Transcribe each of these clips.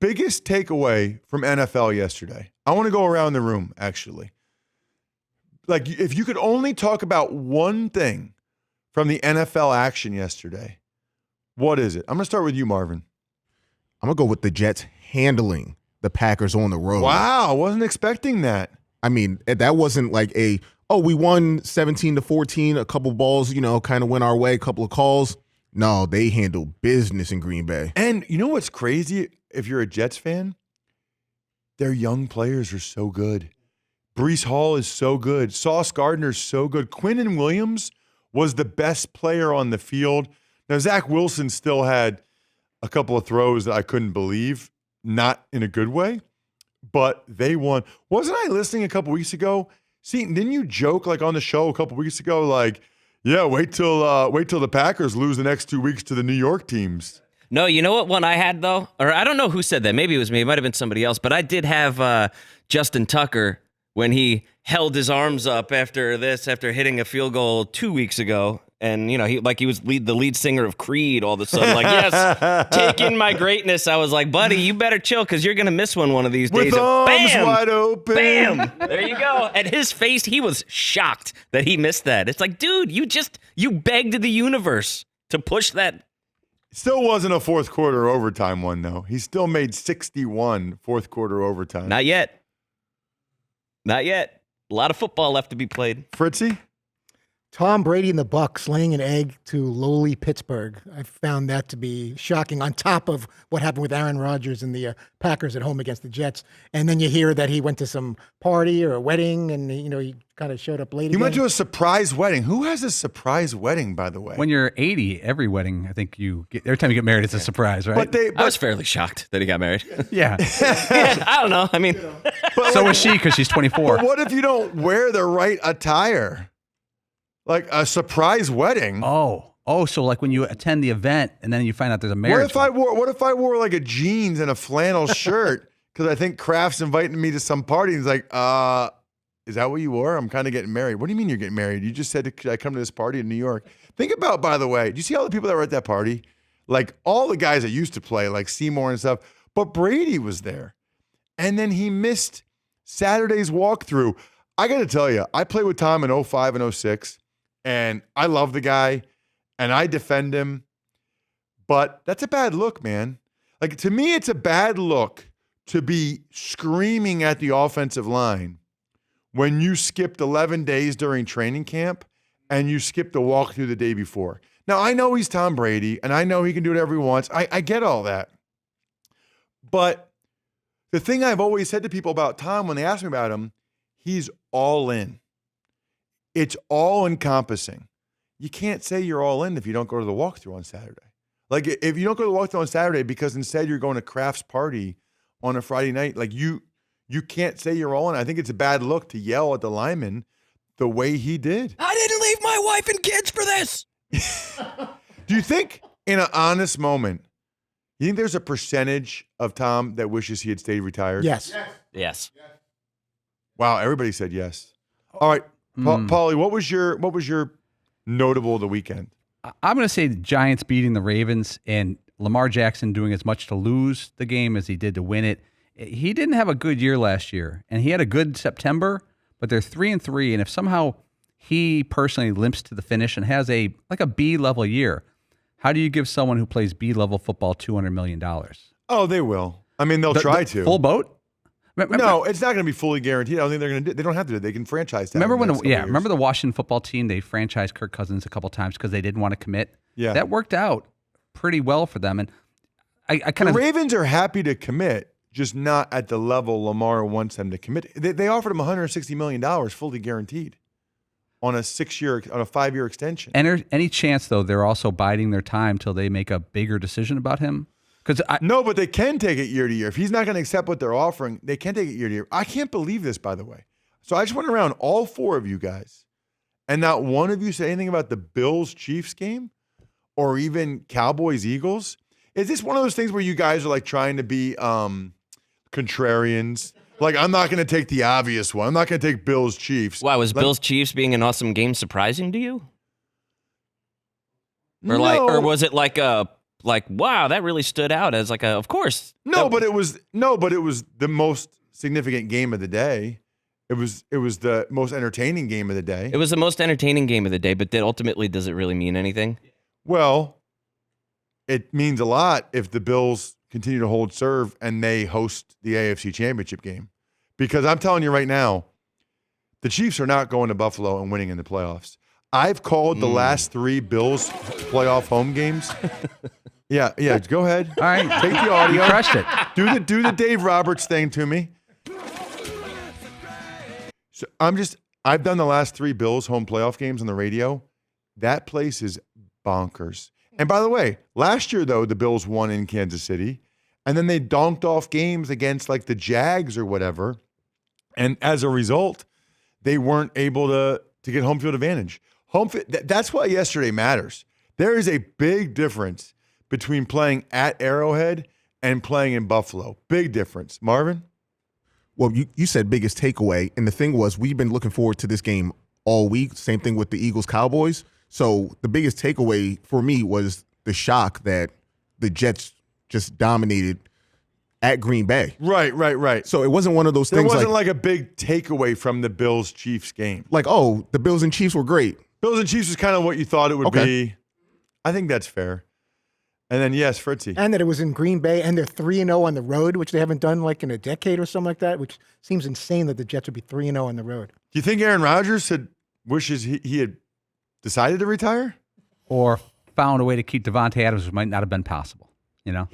biggest takeaway from NFL yesterday? I want to go around the room, actually. Like, if you could only talk about one thing from the NFL action yesterday, what is it? I'm going to start with you, Marvin. I'm going to go with the Jets handling the Packers on the road. Wow, I wasn't expecting that. I mean, that wasn't like we won 17-14, a couple balls, kind of went our way, a couple of calls. No, they handled business in Green Bay. And you know what's crazy if you're a Jets fan? Their young players are so good. Breece Hall is so good. Sauce Gardner's so good. Quinnen Williams was the best player on the field. Now, Zach Wilson still had a couple of throws that I couldn't believe, not in a good way, but they won. Wasn't I listening a couple weeks ago? See, didn't you joke like on the show a couple weeks ago, like, yeah, wait till the Packers lose the next 2 weeks to the New York teams? No, you know what one I had, though? Or I don't know who said that. Maybe it was me. It might have been somebody else. But I did have Justin Tucker when he held his arms up after hitting a field goal 2 weeks ago. And, he was the lead singer of Creed all of a sudden. Like, yes, take in my greatness. I was like, buddy, you better chill because you're going to miss one of these days. With arms bam, wide open. Bam! There you go. And his face, he was shocked that he missed that. It's like, dude, you begged the universe to push that. Still wasn't a fourth quarter overtime one, though. He still made 61 fourth quarter overtime. Not yet. Not yet. A lot of football left to be played. Fritzy? Tom Brady and the Bucs laying an egg to lowly Pittsburgh. I found that to be shocking on top of what happened with Aaron Rodgers and the Packers at home against the Jets. And then you hear that he went to some party or a wedding and, he kind of showed up late He again. went to a surprise wedding. Who has a surprise wedding, by the way? When you're 80, every wedding, I think every time you get married, it's a surprise, right? I was fairly shocked that he got married. Yeah. Yeah, I don't know. I mean, so was she because she's 24. But what if you don't wear the right attire? Like a surprise wedding. Oh, so like when you attend the event and then you find out there's a marriage. What if I wore like a jeans and a flannel shirt because I think Kraft's inviting me to some party? And he's like, is that what you wore? I'm kind of getting married. What do you mean you're getting married? You just said I come to this party in New York. Think about, by the way, do you see all the people that were at that party? Like all the guys that used to play, like Seymour and stuff. But Brady was there. And then he missed Saturday's walkthrough. I got to tell you, I played with Tom in 05 and 06. And I love the guy, and I defend him, but that's a bad look, man. Like, to me, it's a bad look to be screaming at the offensive line when you skipped 11 days during training camp and you skipped the walkthrough the day before. Now, I know he's Tom Brady, and I know he can do whatever he wants. I get all that. But the thing I've always said to people about Tom when they ask me about him, he's all in. It's all encompassing. You can't say you're all in if you don't go to the walkthrough on Saturday. Like if you don't go to the walkthrough on Saturday because instead you're going to Kraft's party on a Friday night, like you can't say you're all in. I think it's a bad look to yell at the lineman the way he did. I didn't leave my wife and kids for this. Do you think in an honest moment, you think there's a percentage of Tom that wishes he had stayed retired? Yes. Yes. Wow, everybody said yes. All right. Paulie, what was your notable of the weekend? I'm going to say the Giants beating the Ravens and Lamar Jackson doing as much to lose the game as he did to win it. He didn't have a good year last year, and he had a good September, but they're 3-3, and if somehow he personally limps to the finish and has a B-level year, how do you give someone who plays B-level football $200 million? Oh, they will. I mean, they'll try to. Full boat? No, it's not going to be fully guaranteed. I don't think they're going to do. They don't have to. They can franchise that. Remember the Washington football team? They franchised Kirk Cousins a couple times because they didn't want to commit. Yeah, that worked out pretty well for them. And the Ravens are happy to commit, just not at the level Lamar wants them to commit. They offered him $160 million fully guaranteed on a 5-year extension. And any chance though, they're also biding their time till they make a bigger decision about him. No, but they can take it year to year. If he's not going to accept what they're offering, they can take it year to year. I can't believe this, by the way. So I just went around all four of you guys, and not one of you said anything about the Bills-Chiefs game or even Cowboys-Eagles. Is this one of those things where you guys are like trying to be contrarians? Like, I'm not going to take the obvious one. I'm not going to take Bills-Chiefs. Wow, was Bills-Chiefs being an awesome game surprising to you? No. Or was it like a like, wow, that really stood out as like of course. But it was the most significant game of the day. It was the most entertaining game of the day. It was the most entertaining game of the day, but then ultimately, does it really mean anything? Well, it means a lot if the Bills continue to hold serve and they host the AFC Championship game. Because I'm telling you right now, the Chiefs are not going to Buffalo and winning in the playoffs. I've called the last 3 Bills playoff home games. Yeah, go ahead. All right. Take the audio. You crushed it. Do the Dave Roberts thing to me. So I've done the last 3 Bills home playoff games on the radio. That place is bonkers. And by the way, last year though, the Bills won in Kansas City, and then they donked off games against like the Jags or whatever. And as a result, they weren't able to get home field advantage. That's why yesterday matters. There is a big difference between playing at Arrowhead and playing in Buffalo. Big difference. Marvin? Well, you said biggest takeaway, and the thing was we've been looking forward to this game all week. Same thing with the Eagles-Cowboys. So the biggest takeaway for me was the shock that the Jets just dominated at Green Bay. Right. So it wasn't one of those There things wasn't like a big takeaway from the Bills-Chiefs game. like, oh, the Bills and Chiefs were great. Bills and Chiefs is kind of what you thought it would Okay. be. I think that's fair. And then, yes, Fritzy. And that it was in Green Bay, and they're 3-0 on the road, which they haven't done like in a decade or something like that, which seems insane that the Jets would be 3-0 on the road. Do you think Aaron Rodgers wishes he had decided to retire? Or found a way to keep Devontae Adams, which might not have been possible. You know?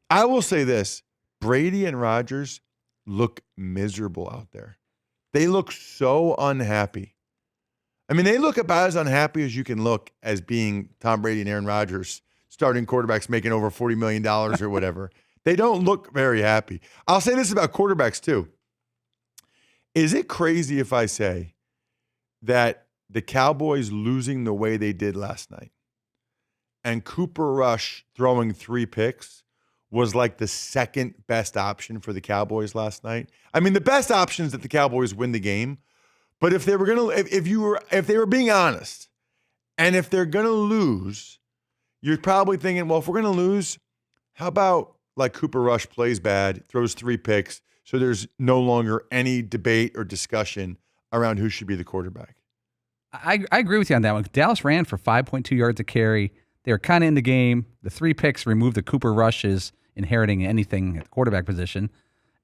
I will say this, Brady and Rodgers look miserable out there. They look so unhappy. I mean, they look about as unhappy as you can look as being Tom Brady and Aaron Rodgers, starting quarterbacks making over $40 million or whatever. They don't look very happy. I'll say this about quarterbacks too. Is it crazy if I say that the Cowboys losing the way they did last night and Cooper Rush throwing 3 picks was like the second best option for the Cowboys last night? I mean, the best option is that the Cowboys win the game. But if they were if they were being honest, and if they're gonna lose, you're probably thinking, well, if we're gonna lose, how about like Cooper Rush plays bad, throws 3 picks, so there's no longer any debate or discussion around who should be the quarterback. I agree with you on that one. Dallas ran for 5.2 yards a carry. They were kind of in the game. The 3 picks removed the Cooper Rushes inheriting anything at the quarterback position.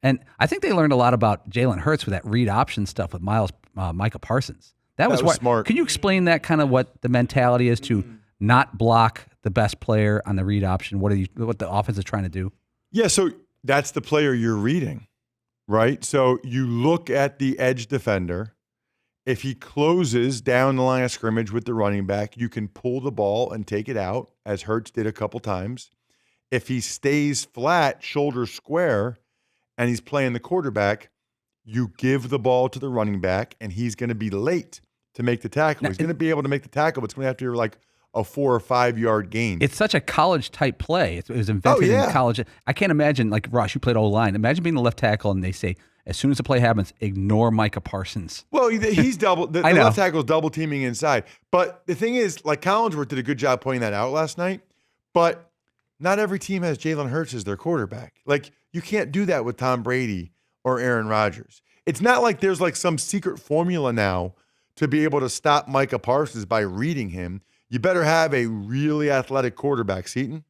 And I think they learned a lot about Jalen Hurts with that read option stuff with Micah Parsons. That was smart. Can you explain that kind of what the mentality is to not block the best player on the read option? What the offense is trying to do? Yeah, so that's the player you're reading, right? So you look at the edge defender. If he closes down the line of scrimmage with the running back, you can pull the ball and take it out, as Hurts did a couple times. If he stays flat, shoulder square, and he's playing the quarterback, you give the ball to the running back, and he's going to be late to make the tackle. He's going to be able to make the tackle, but it's going to have to be like a 4 or 5 yard gain. It's such a college type play. It was invented in college. I can't imagine, like Rush, you played O-line. Imagine being the left tackle and they say, as soon as the play happens, ignore Micah Parsons. Well, he's double. The left tackle is double teaming inside. But the thing is, like Collinsworth did a good job pointing that out last night. But not every team has Jalen Hurts as their quarterback. Like you can't do that with Tom Brady or Aaron Rodgers. It's not like there's like some secret formula now to be able to stop Micah Parsons by reading him. You better have a really athletic quarterback, Seton.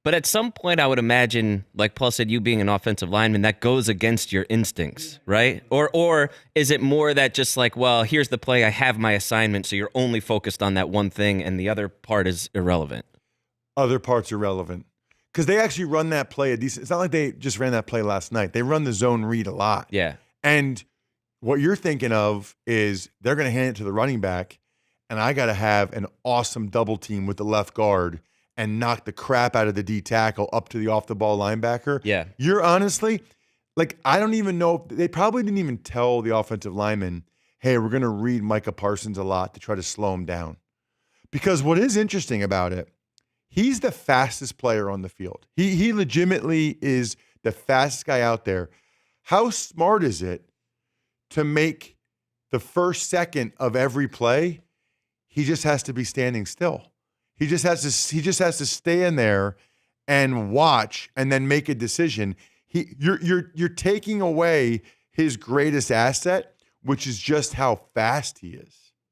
But at some point, I would imagine, like Paul said, you being an offensive lineman, that goes against your instincts, right? Or is it more that just like, well, here's the play, I have my assignment, so you're only focused on that one thing, and the other part is irrelevant? Other parts are relevant because they actually run that play a decent. It's not like they just ran that play last night. They run the zone read a lot. Yeah. And what you're thinking of is they're going to hand it to the running back, and I got to have an awesome double team with the left guard and knock the crap out of the D tackle up to the off the ball linebacker. Yeah. You're honestly, like, I don't even know. They probably didn't even tell the offensive lineman, hey, we're going to read Micah Parsons a lot to try to slow him down. Because what is interesting about it, he's the fastest player on the field. He legitimately is the fastest guy out there. How smart is it to make the first second of every play, he just has to be standing still? He just has to stay in there and watch and then make a decision. You're taking away his greatest asset, which is just how fast he is.